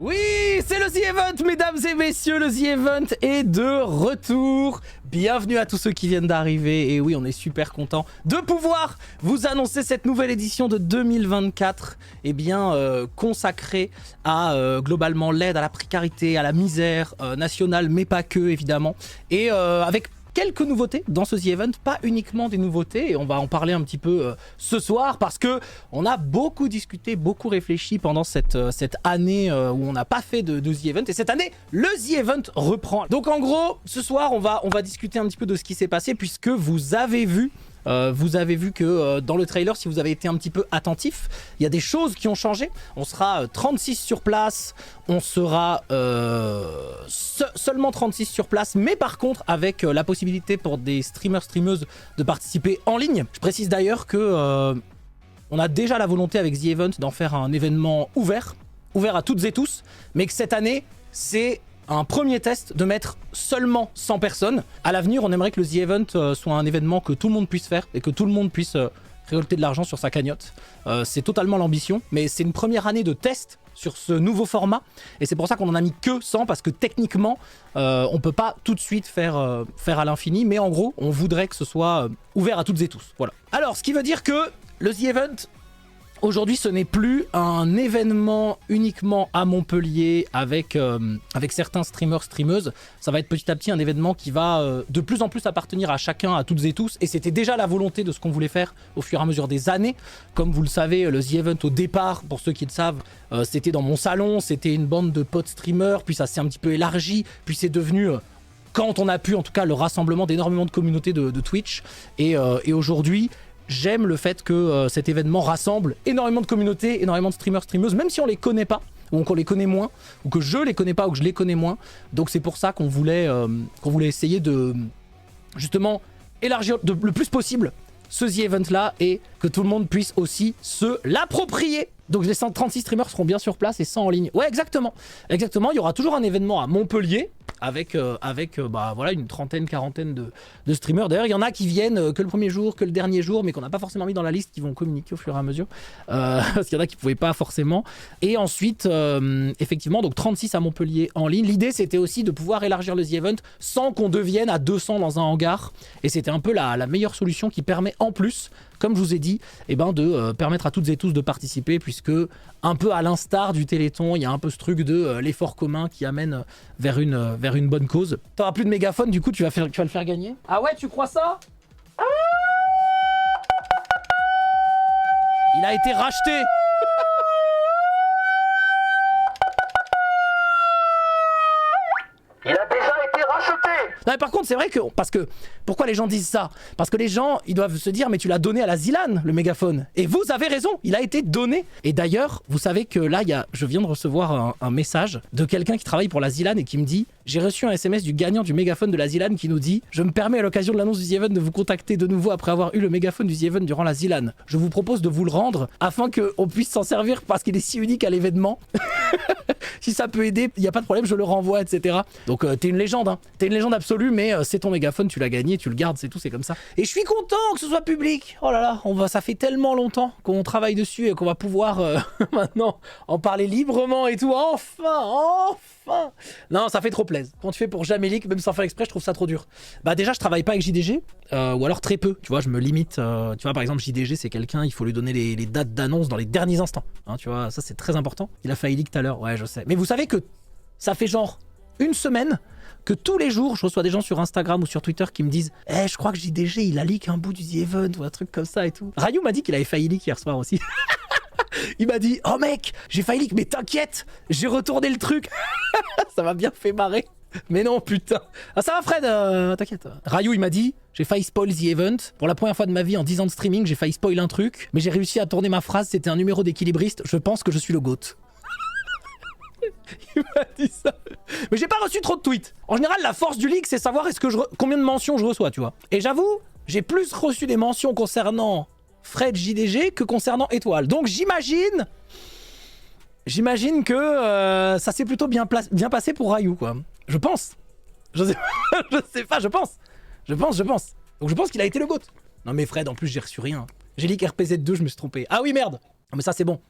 Oui, c'est le The Event, mesdames et messieurs, le The Event est de retour. Bienvenue à tous ceux qui viennent d'arriver. Et oui, on est super content de pouvoir vous annoncer cette nouvelle édition de 2024, consacrée à globalement l'aide à la précarité, à la misère nationale, mais pas que évidemment. Et avec quelques nouveautés dans ce The Event, pas uniquement des nouveautés, et on va en parler un petit peu ce soir parce que on a beaucoup discuté, beaucoup réfléchi pendant cette année où on n'a pas fait de The Event, et cette année, le The Event reprend. Donc en gros, ce soir, on va discuter un petit peu de ce qui s'est passé, puisque vous avez vu que dans le trailer, si vous avez été un petit peu attentif, il y a des choses qui ont changé. On sera 36 sur place, on sera seulement 36 sur place, mais par contre avec la possibilité pour des streameuses de participer en ligne. Je précise d'ailleurs que on a déjà la volonté avec The Event d'en faire un événement ouvert à toutes et tous, mais que cette année, c'est un premier test de mettre seulement 100 personnes. À l'avenir, on aimerait que le The Event soit un événement que tout le monde puisse faire et que tout le monde puisse récolter de l'argent sur sa cagnotte. C'est totalement l'ambition, mais c'est une première année de test sur ce nouveau format, et c'est pour ça qu'on en a mis que 100, parce que techniquement, on peut pas tout de suite faire à l'infini, mais en gros, on voudrait que ce soit ouvert à toutes et tous. Voilà. Alors, ce qui veut dire que le The Event, aujourd'hui, ce n'est plus un événement uniquement à Montpellier avec certains streameuses. Ça va être petit à petit un événement qui va de plus en plus appartenir à chacun, à toutes et tous. Et c'était déjà la volonté de ce qu'on voulait faire au fur et à mesure des années. Comme vous le savez, le The Event au départ, pour ceux qui le savent, c'était dans mon salon, c'était une bande de potes streamers, puis ça s'est un petit peu élargi, puis c'est devenu... quand on a pu, en tout cas, le rassemblement d'énormément de communautés de Twitch. Et aujourd'hui... j'aime le fait que cet événement rassemble énormément de communautés, énormément de streamers, streameuses, même si on les connaît pas, ou qu'on les connaît moins, ou que je les connais pas, ou que je les connais moins. Donc c'est pour ça qu'on voulait essayer de, justement, élargir le plus possible ce The Event là, et que tout le monde puisse aussi se l'approprier. Donc les 136 streamers seront bien sur place et 100 en ligne. Ouais, exactement. Exactement, il y aura toujours un événement à Montpellier avec voilà, une trentaine, quarantaine de streamers. D'ailleurs, il y en a qui viennent que le premier jour, que le dernier jour, mais qu'on n'a pas forcément mis dans la liste, qui vont communiquer au fur et à mesure. Parce qu'il y en a qui ne pouvaient pas forcément. Et ensuite, effectivement, donc 36 à Montpellier en ligne. L'idée, c'était aussi de pouvoir élargir le The Event sans qu'on devienne à 200 dans un hangar. Et c'était un peu la meilleure solution qui permet en plus, comme je vous ai dit, de permettre à toutes et tous de participer, puisque un peu à l'instar du Téléthon, il y a un peu ce truc de l'effort commun qui amène vers une bonne cause. T'auras plus de mégaphone, du coup tu vas le faire gagner. Ah ouais, tu crois ça? Il a été racheté. Il a déjà été racheté. Non mais par contre c'est vrai que, pourquoi les gens disent ça? Parce que les gens, ils doivent se dire, mais tu l'as donné à la Zilan, le mégaphone. Et vous avez raison, il a été donné. Et d'ailleurs, vous savez que là, je viens de recevoir un message de quelqu'un qui travaille pour la Zilan et qui me dit: j'ai reçu un SMS du gagnant du mégaphone de la Zilan qui nous dit: je me permets à l'occasion de l'annonce du The Event de vous contacter de nouveau après avoir eu le mégaphone du The Event durant la Zilan. Je vous propose de vous le rendre afin qu'on puisse s'en servir parce qu'il est si unique à l'événement. Si ça peut aider, il n'y a pas de problème, je le renvoie, etc. Donc t'es une légende, hein. T'es une légende absolue, mais c'est ton mégaphone, tu l'as gagné, tu le gardes, c'est tout, c'est comme ça. Et je suis content que ce soit public. Oh là là, ça fait tellement longtemps qu'on travaille dessus et qu'on va pouvoir maintenant en parler librement et tout. Enfin. Non, ça fait trop plaisir. Quand tu fais pour Jamélik, même sans faire exprès, je trouve ça trop dur. Bah déjà, je travaille pas avec JDG, ou alors très peu. Tu vois, je me limite. Tu vois, par exemple, JDG, c'est quelqu'un, il faut lui donner les dates d'annonce dans les derniers instants. Hein, tu vois, ça c'est très important. Il a failli leak tout à l'heure, ouais, je sais. Mais vous savez que ça fait genre une semaine que tous les jours, je reçois des gens sur Instagram ou sur Twitter qui me disent: je crois que JDG, il a leak un bout du The Event ou un truc comme ça et tout. Rayou m'a dit qu'il avait failli leak hier soir aussi. Il m'a dit: oh mec, j'ai failli leak, mais t'inquiète, j'ai retourné le truc. Ça m'a bien fait marrer. Mais non, putain. Ah, ça va, Fred, t'inquiète. Rayou, il m'a dit: j'ai failli spoil The Event. Pour la première fois de ma vie, en 10 ans de streaming, j'ai failli spoil un truc, mais j'ai réussi à tourner ma phrase, c'était un numéro d'équilibriste. Je pense que je suis le GOAT. Il m'a dit ça. Mais j'ai pas reçu trop de tweets. En général, la force du leak, c'est savoir combien de mentions je reçois, tu vois. Et j'avoue, j'ai plus reçu des mentions concernant Fred JDG que concernant Étoile. Donc j'imagine que ça s'est plutôt bien passé pour Rayou, quoi. Je pense. Je sais pas, je pense. Donc je pense qu'il a été le GOAT. Non mais Fred, en plus j'ai reçu rien. J'ai leak RPZ2, je me suis trompé. Ah oui, merde. Non mais ça c'est bon.